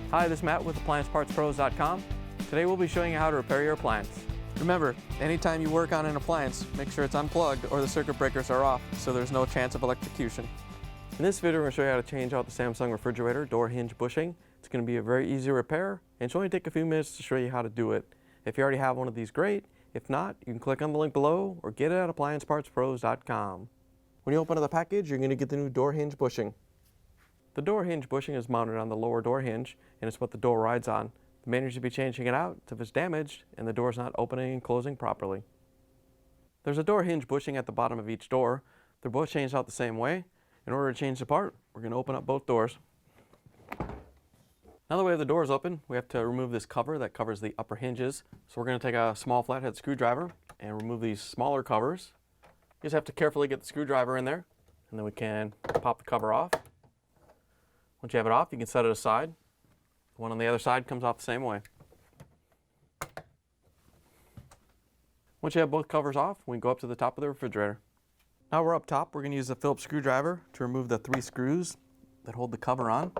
Hi, this is Matt with AppliancePartsPros.com. Today we'll be showing you how to repair your appliance. Remember, anytime you work on an appliance, make sure it's unplugged or the circuit breakers are off so there's no chance of electrocution. In this video, we're going to show you how to change out the Samsung refrigerator door hinge bushing. It's going to be a very easy repair, and it's only take a few minutes to show you how to do it. If you already have one of these, great. If not, you can click on the link below or get it at AppliancePartsPros.com. When you open up the package, you're going to get the new door hinge bushing. The door hinge bushing is mounted on the lower door hinge, and it's what the door rides on. The main reason you'll be changing it out if it's damaged and the door's not opening and closing properly. There's a door hinge bushing at the bottom of each door. They're both changed out the same way. In order to change the part, we're going to open up both doors. Now that we have the doors open, we have to remove this cover that covers the upper hinges. So we're going to take a small flathead screwdriver and remove these smaller covers. You just have to carefully get the screwdriver in there, and then we can pop the cover off. Once you have it off, you can set it aside. The one on the other side comes off the same way. Once you have both covers off, we can go up to the top of the refrigerator. Now we're up top, we're going to use the Phillips screwdriver to remove the 3 screws that hold the cover on.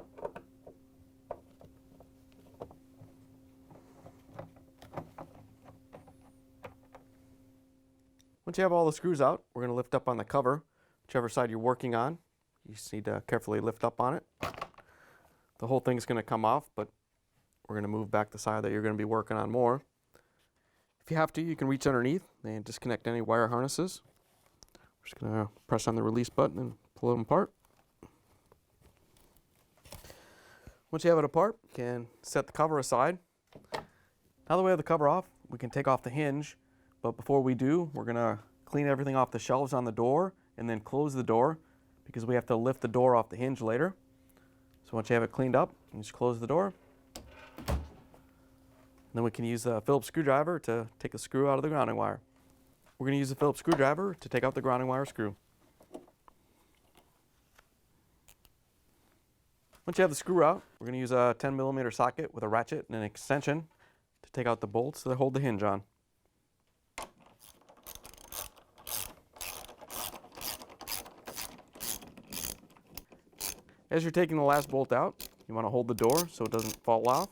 Once you have all the screws out, we're going to lift up on the cover, whichever side you're working on. You just need to carefully lift up on it. The whole thing's going to come off, but we're going to move back the side that you're going to be working on more. If you have to, you can reach underneath and disconnect any wire harnesses. We're just going to press on the release button and pull them apart. Once you have it apart, you can set the cover aside. Now that we have the cover off, we can take off the hinge. But before we do, we're going to clean everything off the shelves on the door and then close the door because we have to lift the door off the hinge later. So once you have it cleaned up, you just close the door. And then we can use the Phillips screwdriver to take the screw out of the grounding wire. We're going to use the Phillips screwdriver to take out the grounding wire screw. Once you have the screw out, we're going to use a 10mm socket with a ratchet and an extension to take out the bolts that hold the hinge on. As you're taking the last bolt out, you want to hold the door so it doesn't fall off.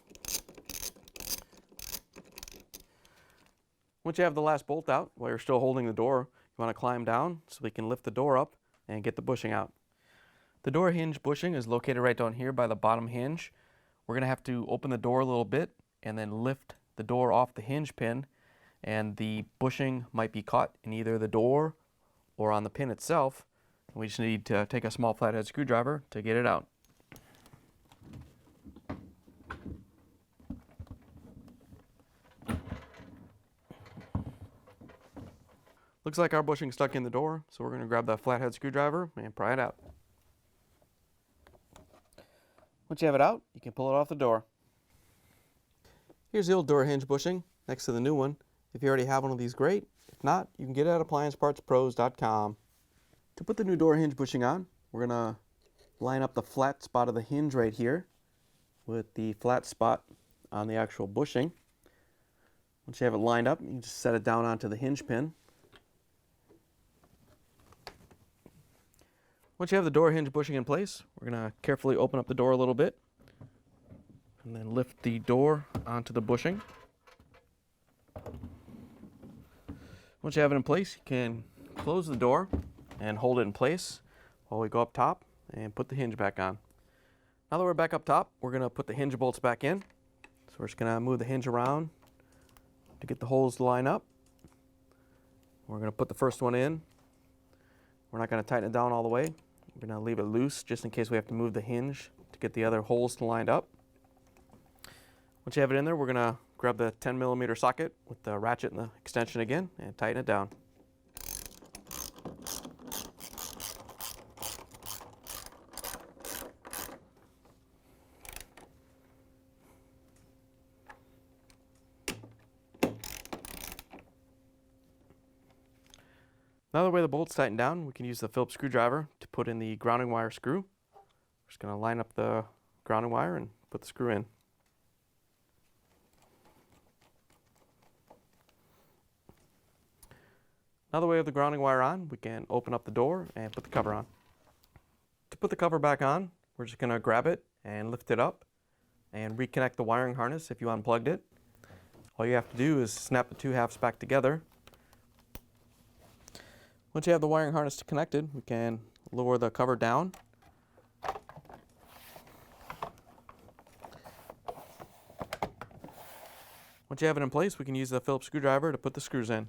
Once you have the last bolt out, while you're still holding the door, you want to climb down so we can lift the door up and get the bushing out. The door hinge bushing is located right down here by the bottom hinge. We're going to have to open the door a little bit and then lift the door off the hinge pin, and the bushing might be caught in either the door or on the pin itself. We just need to take a small flathead screwdriver to get it out. Looks like our bushing's stuck in the door, so we're going to grab the flathead screwdriver and pry it out. Once you have it out, you can pull it off the door. Here's the old door hinge bushing next to the new one. If you already have one of these, great. If not, you can get it at AppliancePartsPros.com. To put the new door hinge bushing on, we're going to line up the flat spot of the hinge right here with the flat spot on the actual bushing. Once you have it lined up, you can just set it down onto the hinge pin. Once you have the door hinge bushing in place, we're going to carefully open up the door a little bit and then lift the door onto the bushing. Once you have it in place, you can close the door and hold it in place while we go up top and put the hinge back on. Now that we're back up top, we're going to put the hinge bolts back in. So we're just going to move the hinge around to get the holes to line up. We're going to put the first one in. We're not going to tighten it down all the way. We're going to leave it loose just in case we have to move the hinge to get the other holes to line up. Once you have it in there, we're going to grab the 10mm socket with the ratchet and the extension again and tighten it down. Now the way the bolt's tightened down, we can use the Phillips screwdriver to put in the grounding wire screw. We're just going to line up the grounding wire and put the screw in. Now that we have the grounding wire on, we can open up the door and put the cover on. To put the cover back on, we're just going to grab it and lift it up and reconnect the wiring harness if you unplugged it. All you have to do is snap the two halves back together. Once you have the wiring harness connected, we can lower the cover down. Once you have it in place, we can use the Phillips screwdriver to put the screws in.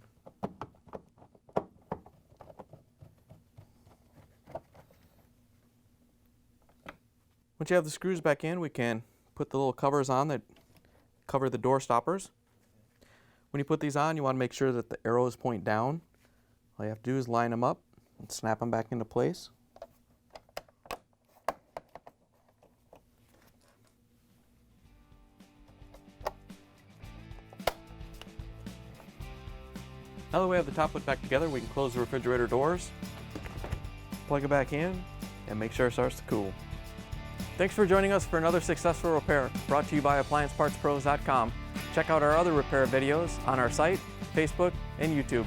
Once you have the screws back in, we can put the little covers on that cover the door stoppers. When you put these on, you want to make sure that the arrows point down. All you have to do is line them up and snap them back into place. Now that we have the top put back together, we can close the refrigerator doors, plug it back in, and make sure it starts to cool. Thanks for joining us for another successful repair brought to you by AppliancePartsPros.com. Check out our other repair videos on our site, Facebook, and YouTube.